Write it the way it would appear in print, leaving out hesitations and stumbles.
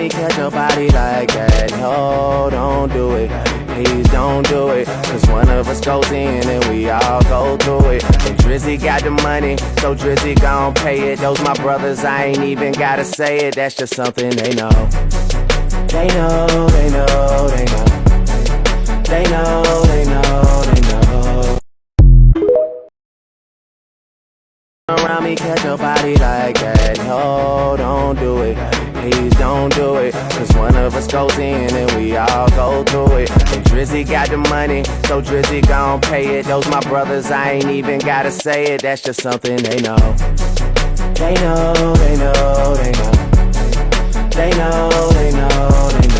me catch a body like that. No, don't do it. Please don't do it. Cause one of us goes in and we all go through it. And Drizzy got the money, so Drizzy gon' pay it. Those my brothers, I ain't even gotta say it. That's just something they know. They know, they know, they know. They know, they know, they know. Around me catch a body like that. No, don't do it. Please don't do it. Cause one of us goes in and we all go through it. And Drizzy got the money, so Drizzy gon' pay it. Those my brothers, I ain't even gotta say it. That's just something they know. They know, they know, they know. They know, they know, they know.